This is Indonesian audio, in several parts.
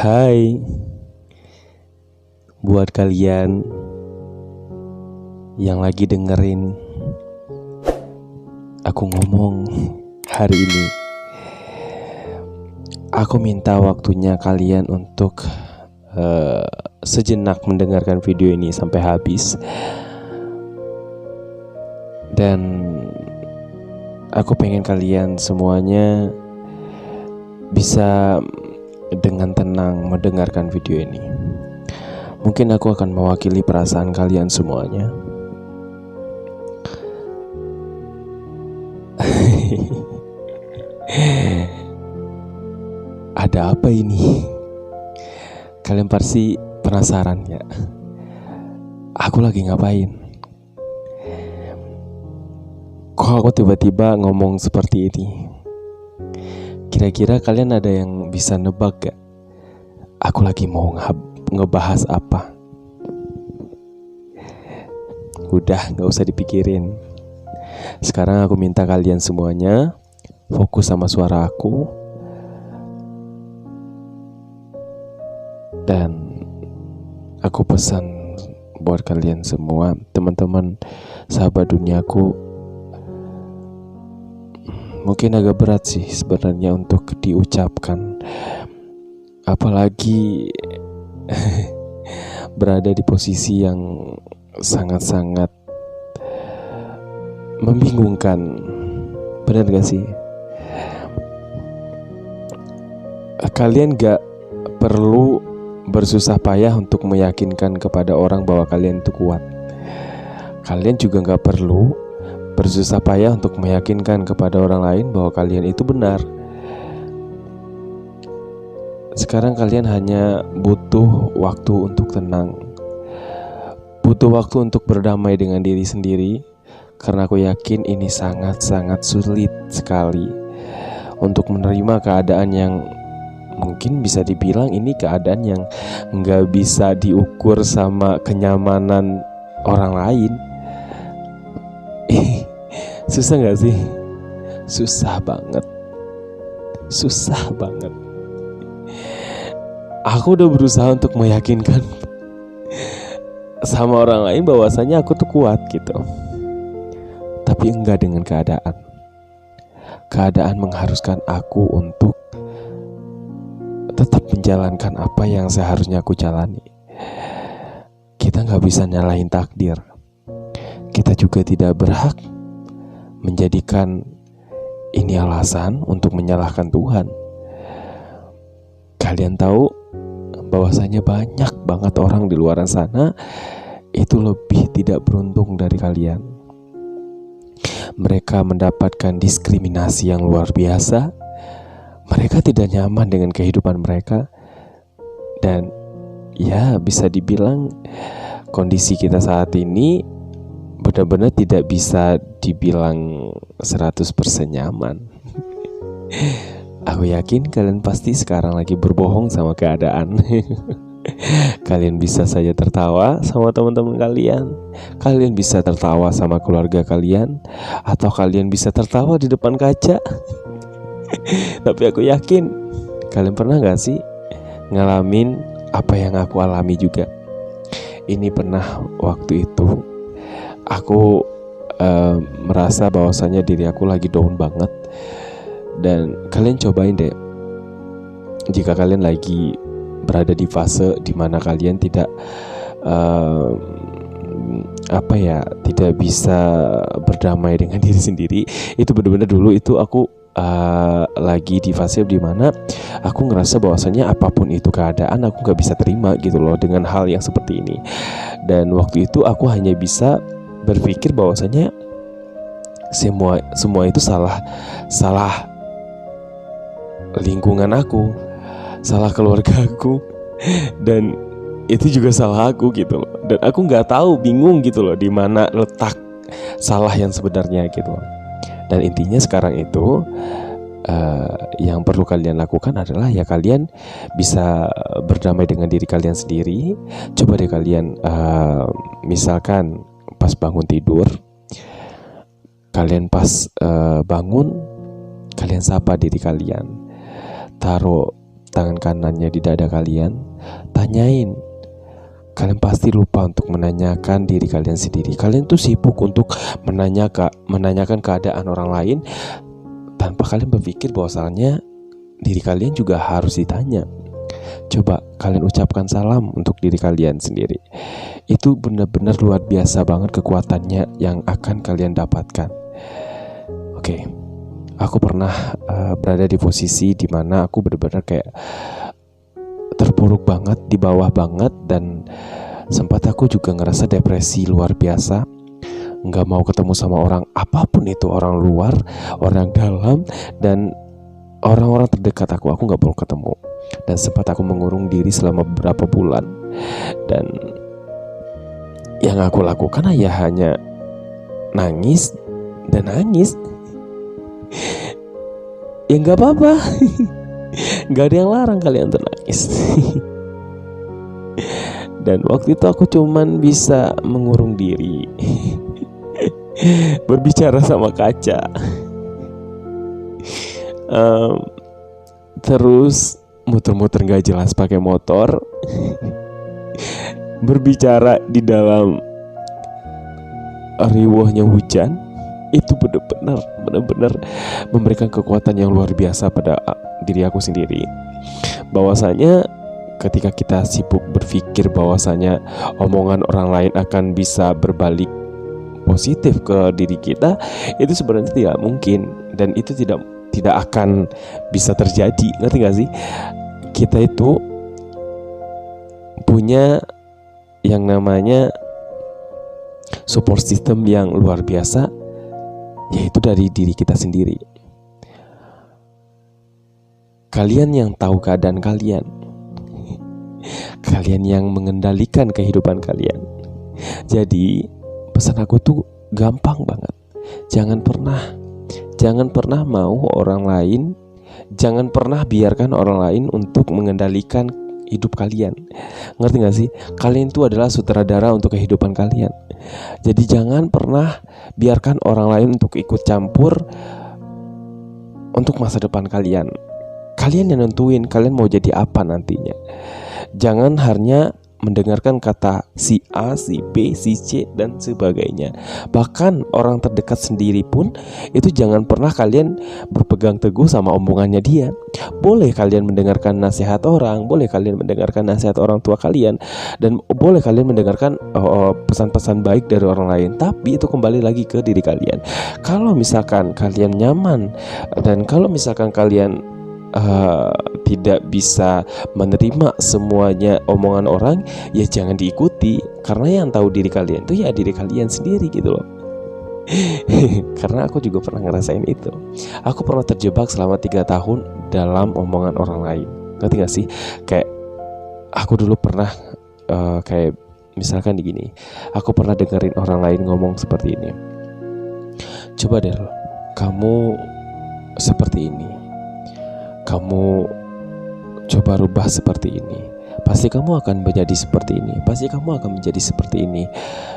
Hai, buat kalian yang lagi dengerin aku ngomong hari ini, aku minta waktunya kalian untuk sejenak mendengarkan video ini sampai habis. Dan aku pengen kalian semuanya bisa dengan tenang mendengarkan video ini. Mungkin aku akan mewakili perasaan kalian semuanya. Ada apa ini? Kalian pasti penasaran ya? Aku lagi ngapain? Kok aku tiba-tiba ngomong seperti ini? Kira-kira kalian ada yang bisa nebak gak? Aku lagi mau ngebahas apa? Udah, gak usah dipikirin. Sekarang aku minta kalian semuanya fokus sama suara aku. Dan aku pesan buat kalian semua, teman-teman, sahabat duniaku. Mungkin agak berat sih sebenarnya untuk diucapkan, apalagi berada di posisi yang sangat-sangat membingungkan. Benar gak sih? Kalian gak perlu bersusah payah untuk meyakinkan kepada orang bahwa kalian itu kuat. Kalian juga gak perlu bersusah payah untuk meyakinkan kepada orang lain bahwa kalian itu benar. Sekarang kalian hanya butuh waktu untuk tenang, butuh waktu untuk berdamai dengan diri sendiri. Karena aku yakin ini sangat-sangat sulit sekali untuk menerima keadaan yang mungkin bisa dibilang ini keadaan yang gak bisa diukur sama kenyamanan orang lain. Susah gak sih? Susah banget. Aku udah berusaha untuk meyakinkan sama orang lain bahwasanya aku tuh kuat gitu. Tapi enggak dengan keadaan. Keadaan mengharuskan aku untuk tetap menjalankan apa yang seharusnya aku jalani. Kita gak bisa nyalahin takdir. Kita juga tidak berhak menjadikan ini alasan untuk menyalahkan Tuhan. Kalian tahu bahwasanya banyak banget orang di luar sana itu lebih tidak beruntung dari kalian. Mereka mendapatkan diskriminasi yang luar biasa. Mereka tidak nyaman dengan kehidupan mereka. Dan ya bisa dibilang kondisi kita saat ini benar-benar tidak bisa dibilang 100% nyaman. Aku yakin kalian pasti sekarang lagi berbohong sama keadaan. Kalian bisa saja tertawa sama teman-teman kalian. Kalian bisa tertawa sama keluarga kalian. Atau kalian bisa tertawa di depan kaca. Tapi aku yakin kalian pernah gak sih ngalamin apa yang aku alami juga. Ini pernah waktu itu aku merasa bahwasanya diri aku lagi down banget. Dan kalian cobain deh, jika kalian lagi berada di fase dimana kalian tidak tidak bisa berdamai dengan diri sendiri. Itu benar-benar dulu itu aku lagi di fase dimana aku ngerasa bahwasanya apapun itu keadaan aku gak bisa terima gitu loh dengan hal yang seperti ini. Dan waktu itu aku hanya bisa berpikir bahwasanya semua itu salah lingkungan aku, salah keluarga aku, dan itu juga salah aku gitu loh. Dan aku nggak tahu, bingung gitu loh di mana letak salah yang sebenarnya gitu loh. Dan intinya sekarang itu yang perlu kalian lakukan adalah ya kalian bisa berdamai dengan diri kalian sendiri. Coba deh kalian misalkan pas bangun tidur, kalian pas bangun, kalian sapa diri kalian, taruh tangan kanannya di dada kalian, tanyain. Kalian pasti lupa untuk menanyakan diri kalian sendiri. Kalian tuh sibuk untuk menanyakan keadaan orang lain tanpa kalian berpikir bahwasannya diri kalian juga harus ditanya. Coba kalian ucapkan salam untuk diri kalian sendiri. Itu benar-benar luar biasa banget kekuatannya yang akan kalian dapatkan. Oke. Aku pernah berada di posisi dimana aku benar-benar kayak terpuruk banget, di bawah banget. Dan sempat aku juga ngerasa depresi luar biasa. Gak mau ketemu sama orang apapun itu, orang luar, orang dalam, dan orang-orang terdekat aku gak mau ketemu. Dan sempat aku mengurung diri selama beberapa bulan. Dan yang aku lakukan hanya nangis dan nangis. Ya gak apa-apa. Gak ada yang larang kalian untuk nangis. Dan waktu itu aku cuman bisa mengurung diri, berbicara sama kaca, terus muter-muter gak jelas pakai motor, berbicara di dalam riuhnya hujan. Itu benar-benar memberikan kekuatan yang luar biasa pada diri aku sendiri. Bahwasanya ketika kita sibuk berpikir bahwasanya omongan orang lain akan bisa berbalik positif ke diri kita, itu sebenarnya tidak mungkin. Dan itu tidak akan bisa terjadi. Ngerti gak sih? Kita itu punya yang namanya support system yang luar biasa, yaitu dari diri kita sendiri. Kalian yang tahu keadaan kalian, kalian yang mengendalikan kehidupan kalian. Jadi pesan aku tuh gampang banget. Jangan pernah mau orang lain, jangan pernah biarkan orang lain untuk mengendalikan hidup kalian. Ngerti gak sih? Kalian itu adalah sutradara untuk kehidupan kalian. Jadi jangan pernah biarkan orang lain untuk ikut campur untuk masa depan kalian. Kalian yang nentuin kalian mau jadi apa nantinya. Jangan hanya mendengarkan kata si A, si B, si C, dan sebagainya. Bahkan orang terdekat sendiri pun itu jangan pernah kalian berpegang teguh sama omongannya dia. Boleh kalian mendengarkan nasihat orang, boleh kalian mendengarkan nasihat orang tua kalian, dan boleh kalian mendengarkan pesan-pesan baik dari orang lain. Tapi itu kembali lagi ke diri kalian. Kalau misalkan kalian nyaman, dan kalau misalkan kalian tidak bisa menerima semuanya omongan orang, ya jangan diikuti. Karena yang tahu diri kalian itu ya diri kalian sendiri gitu loh. Karena aku juga pernah ngerasain itu. Aku pernah terjebak selama 3 tahun dalam omongan orang lain. Ngerti gak sih? Kayak aku dulu pernah kayak misalkan gini, aku pernah dengerin orang lain ngomong seperti ini. Coba deh kamu seperti ini, kamu coba rubah seperti ini, pasti kamu akan menjadi seperti ini, pasti kamu akan menjadi seperti ini.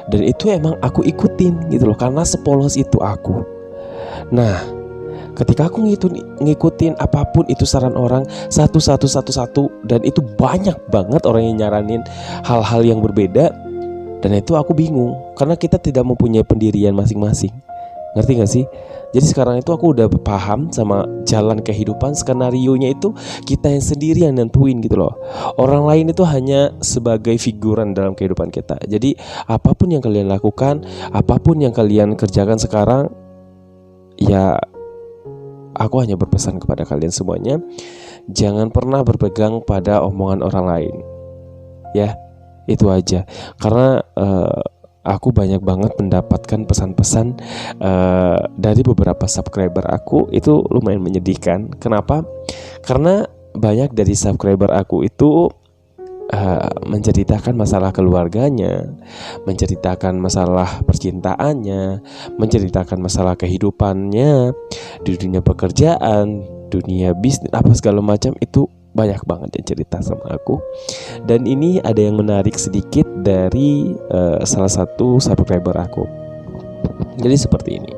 Dan itu emang aku ikutin gitu loh, karena sepolos itu aku. Nah, ketika aku ngikutin apapun itu saran orang satu, dan itu banyak banget orang yang nyaranin hal-hal yang berbeda, dan itu aku bingung karena kita tidak mempunyai pendirian masing-masing. Ngerti gak sih? Jadi sekarang itu aku udah paham sama jalan kehidupan. Skenarionya itu kita yang sendiri yang nentuin gitu loh. Orang lain itu hanya sebagai figuran dalam kehidupan kita. Jadi apapun yang kalian lakukan, apapun yang kalian kerjakan sekarang, ya aku hanya berpesan kepada kalian semuanya, jangan pernah berpegang pada omongan orang lain. Ya, itu aja. Karena aku banyak banget mendapatkan pesan-pesan dari beberapa subscriber aku, itu lumayan menyedihkan. Kenapa? Karena banyak dari subscriber aku itu menceritakan masalah keluarganya, menceritakan masalah percintaannya, menceritakan masalah kehidupannya di dunia pekerjaan, dunia bisnis, apa segala macam. Itu banyak banget yang cerita sama aku. Dan ini ada yang menarik sedikit dari salah satu subscriber aku. Jadi seperti ini.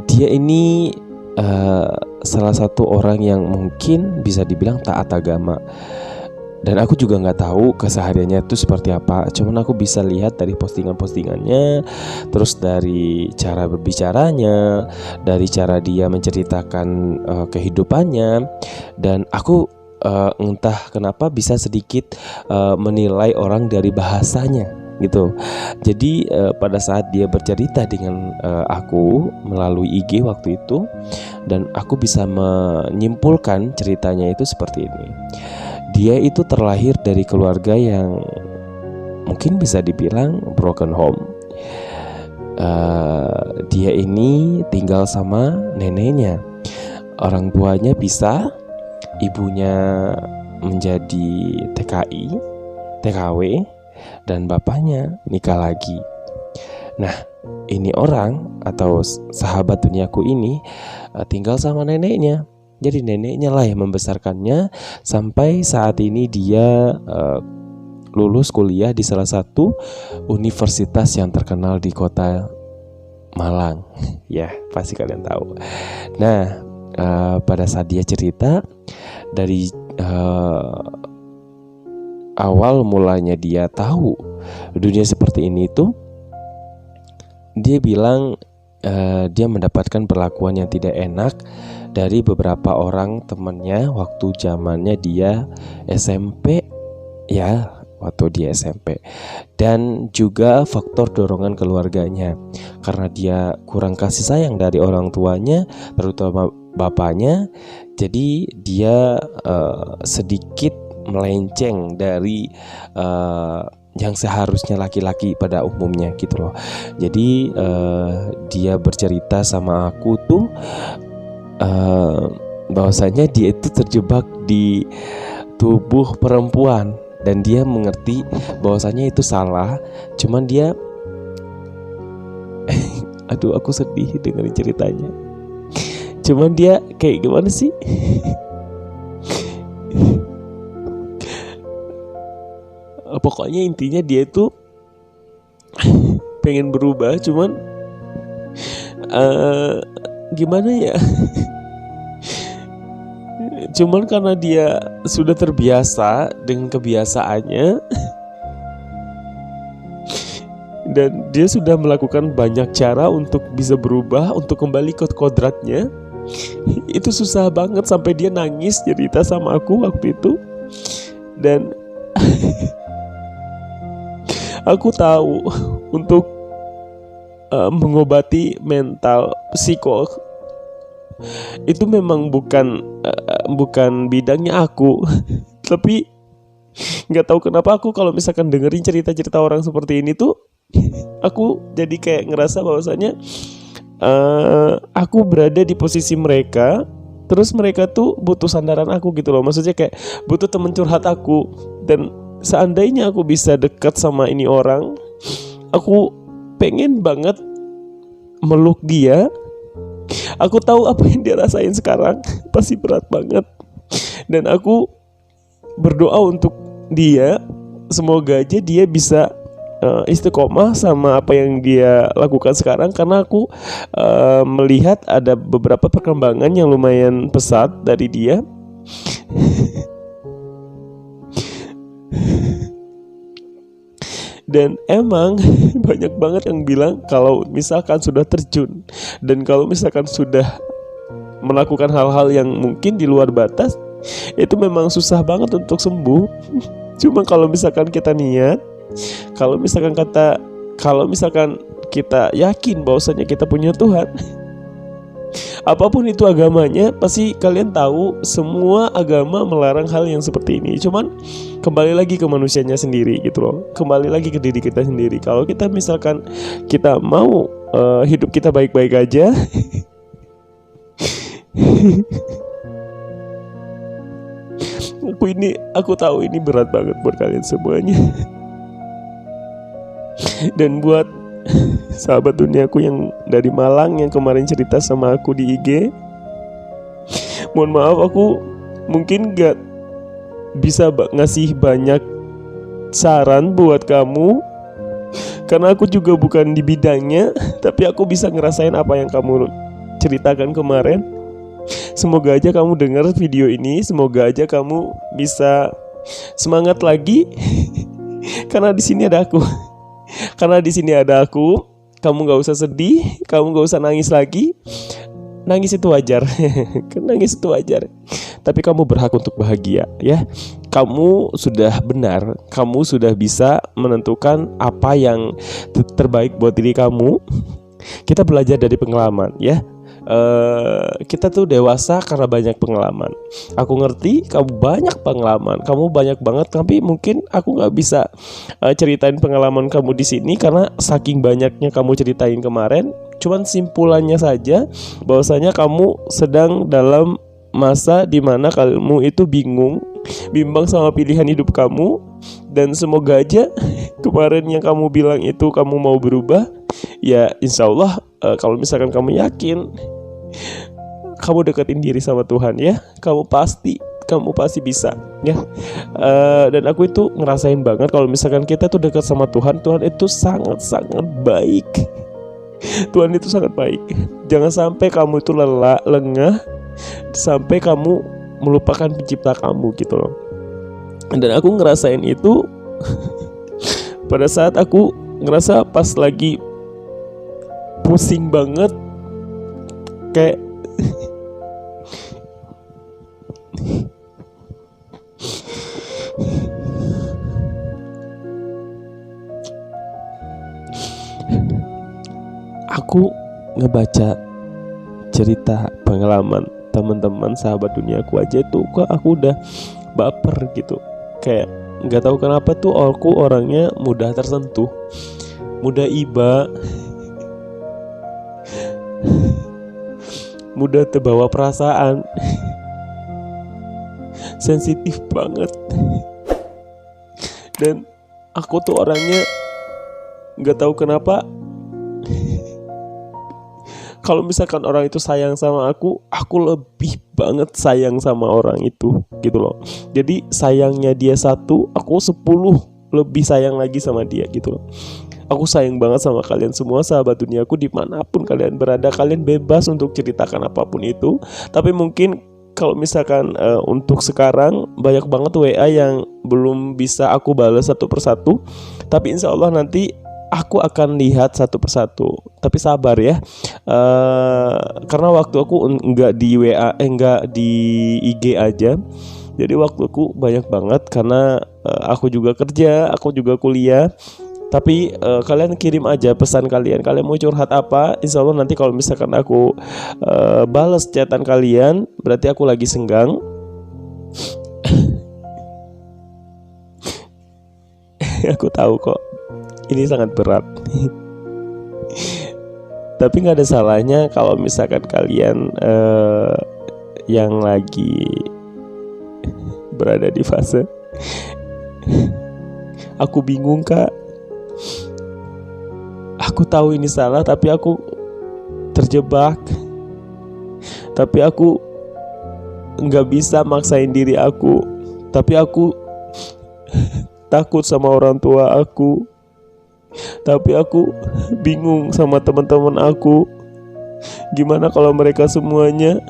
Dia ini salah satu orang yang mungkin bisa dibilang taat agama. Dan aku juga nggak tahu kesehariannya itu seperti apa. Cuman aku bisa lihat dari postingan-postingannya, terus dari cara berbicaranya, dari cara dia menceritakan kehidupannya. Dan aku entah kenapa bisa sedikit menilai orang dari bahasanya gitu. Jadi pada saat dia bercerita dengan aku melalui IG waktu itu, dan aku bisa menyimpulkan ceritanya itu seperti ini. Dia itu terlahir dari keluarga yang mungkin bisa dibilang broken home. Dia ini tinggal sama neneknya. Orang tuanya pisah, ibunya menjadi TKI, TKW, dan bapaknya nikah lagi. Nah, ini orang atau sahabat duniaku ini tinggal sama neneknya. Jadi neneknya lah yang membesarkannya sampai saat ini dia lulus kuliah di salah satu universitas yang terkenal di kota Malang. Ya, pasti kalian tahu. Nah, pada saat dia cerita dari awal mulanya dia tahu dunia seperti ini tuh, dia bilang dia mendapatkan perlakuan yang tidak enak dari beberapa orang temannya waktu zamannya dia SMP, ya, waktu dia SMP. Dan juga faktor dorongan keluarganya, karena dia kurang kasih sayang dari orang tuanya, terutama bapaknya. Jadi dia sedikit melenceng dari yang seharusnya laki-laki pada umumnya gitu loh. Jadi dia bercerita sama aku tuh bahwasanya dia itu terjebak di tubuh perempuan, dan dia mengerti bahwasanya itu salah. Cuman dia aduh, aku sedih dengerin ceritanya. Cuman dia kayak gimana sih? Pokoknya intinya dia itu pengen berubah, cuman gimana ya? Cuman karena dia sudah terbiasa dengan kebiasaannya, dan dia sudah melakukan banyak cara untuk bisa berubah, untuk kembali ke kodratnya. Itu susah banget, sampai dia nangis cerita sama aku waktu itu. Dan aku tahu untuk mengobati mental psiko itu memang bukan bidangnya aku. Tapi nggak tahu kenapa aku kalau misalkan dengerin cerita-cerita orang seperti ini tuh, aku jadi kayak ngerasa bahwasanya aku berada di posisi mereka. Terus mereka tuh butuh sandaran aku gitu loh. Maksudnya kayak butuh temen curhat aku. Dan seandainya aku bisa dekat sama ini orang, aku pengen banget meluk dia. Aku tahu apa yang dia rasain sekarang pasti berat banget. Dan aku berdoa untuk dia, semoga aja dia bisa istiqomah sama apa yang dia lakukan sekarang. Karena aku melihat ada beberapa perkembangan yang lumayan pesat dari dia. Dan emang banyak banget yang bilang kalau misalkan sudah terjun dan kalau misalkan sudah melakukan hal-hal yang mungkin di luar batas, itu memang susah banget untuk sembuh. Cuma kalau misalkan kita niat, kalau misalkan kita yakin bahwasanya kita punya Tuhan, apapun itu agamanya, pasti kalian tahu semua agama melarang hal yang seperti ini. Cuman kembali lagi ke manusianya sendiri gitu loh. Kembali lagi ke diri kita sendiri. Kalau kita misalkan kita mau hidup kita baik-baik aja, aku tahu ini berat banget buat kalian semuanya. Dan buat sahabat duniaku yang dari Malang yang kemarin cerita sama aku di IG, mohon maaf aku mungkin gak bisa ngasih banyak saran buat kamu, karena aku juga bukan di bidangnya. Tapi aku bisa ngerasain apa yang kamu ceritakan kemarin. Semoga aja kamu dengar video ini, semoga aja kamu bisa semangat lagi. Karena di sini ada aku. Karena di sini ada aku, kamu gak usah sedih, kamu gak usah nangis lagi. Nangis itu wajar. Nangis itu wajar. Tapi kamu berhak untuk bahagia, ya. Kamu sudah benar, kamu sudah bisa menentukan apa yang terbaik buat diri kamu. Kita belajar dari pengalaman, ya. Kita tuh dewasa karena banyak pengalaman. Aku ngerti kamu banyak pengalaman, kamu banyak banget, tapi mungkin aku nggak bisa ceritain pengalaman kamu di sini karena saking banyaknya kamu ceritain kemarin. Cuman simpulannya saja bahwasanya kamu sedang dalam masa dimana kamu itu bimbang sama pilihan hidup kamu. Dan semoga aja kemarin yang kamu bilang itu kamu mau berubah. Ya insya Allah kalau misalkan kamu yakin, kamu deketin diri sama Tuhan, ya. Kamu pasti bisa, ya. Dan aku itu ngerasain banget kalau misalkan kita tuh dekat sama Tuhan, Tuhan itu sangat baik. Tuhan itu sangat baik. Jangan sampai kamu itu lengah sampai kamu melupakan pencipta kamu gitu loh. Dan aku ngerasain itu pada saat aku ngerasa pas lagi pusing banget, kayak aku ngebaca cerita pengalaman teman-teman sahabat duniaku aja tuh kok aku udah baper gitu. Kayak nggak tahu kenapa tuh aku orangnya mudah tersentuh, mudah iba, mudah terbawa perasaan, sensitif banget. Dan aku tuh orangnya nggak tahu kenapa kalau misalkan orang itu sayang sama aku lebih banget sayang sama orang itu gitu loh. Jadi sayangnya dia 1, aku 10 lebih sayang lagi sama dia gitu loh. Aku sayang banget sama kalian semua sahabat duniaku, dimanapun kalian berada. Kalian bebas untuk ceritakan apapun itu. Tapi mungkin kalau misalkan untuk sekarang banyak banget WA yang belum bisa aku balas satu persatu. Tapi insya Allah nanti aku akan lihat satu persatu. Tapi sabar ya, karena waktu aku enggak di WA, enggak di IG aja. Jadi waktuku banyak banget karena aku juga kerja, aku juga kuliah. Tapi kalian kirim aja pesan kalian mau curhat apa. Insya Allah nanti kalau misalkan aku balas chatan kalian, berarti aku lagi senggang. Aku tahu kok ini sangat berat. Tapi gak ada salahnya kalau misalkan kalian yang lagi berada di fase aku bingung kak, aku tahu ini salah tapi aku terjebak, tapi aku gak bisa maksain diri aku, tapi aku takut sama orang tua aku, tapi aku bingung sama teman-teman aku. Gimana kalau mereka semuanya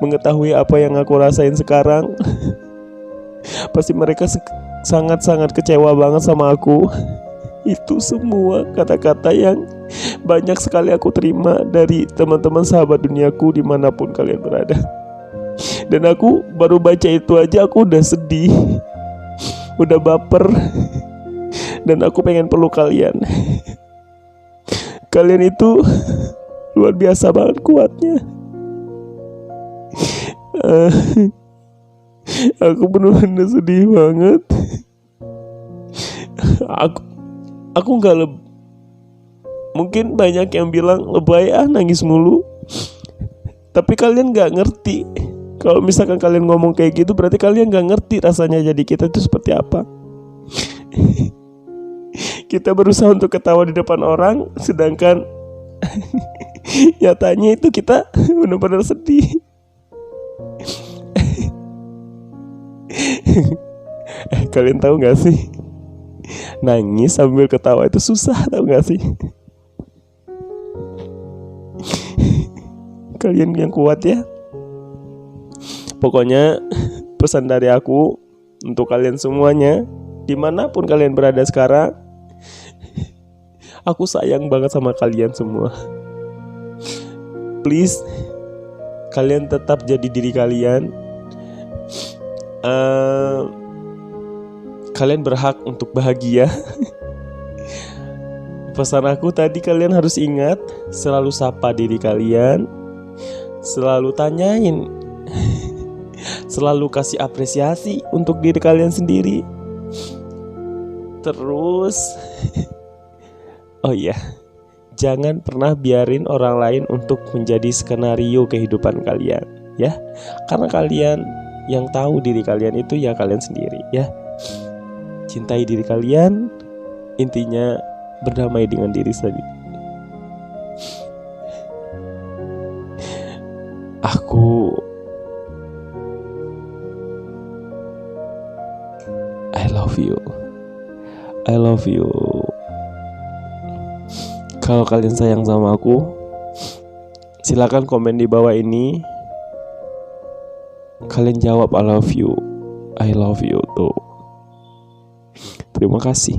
mengetahui apa yang aku rasain sekarang? Pasti mereka sangat-sangat kecewa banget sama aku. Itu semua kata-kata yang banyak sekali aku terima dari teman-teman sahabat duniaku dimanapun kalian berada. Dan aku baru baca itu aja aku udah sedih, udah baper. Dan aku pengen peluk kalian. Kalian itu luar biasa banget kuatnya. Aku benar-benar sedih banget. Aku nggak mungkin banyak yang bilang lebay nangis mulu. Tapi kalian nggak ngerti. Kalau misalkan kalian ngomong kayak gitu, berarti kalian nggak ngerti rasanya jadi kita itu seperti apa. Kita berusaha untuk ketawa di depan orang, sedangkan nyatanya itu kita benar-benar sedih. Kalian tahu gak sih, nangis sambil ketawa itu susah, tahu gak sih? Kalian yang kuat ya. Pokoknya pesan dari aku untuk kalian semuanya, dimanapun kalian berada sekarang, aku sayang banget sama kalian semua. Please, kalian tetap jadi diri kalian. Kalian berhak untuk bahagia. Pesan aku tadi, kalian harus ingat, selalu sapa diri kalian, selalu tanyain, selalu kasih apresiasi untuk diri kalian sendiri. Terus oh iya, jangan pernah biarin orang lain untuk menjadi skenario kehidupan kalian, ya. Karena kalian yang tahu diri kalian itu ya kalian sendiri, ya. Cintai diri kalian, intinya berdamai dengan diri sendiri. I love you. Kalau kalian sayang sama aku, silakan komen di bawah ini. Kalian jawab I love you tuh. Terima kasih.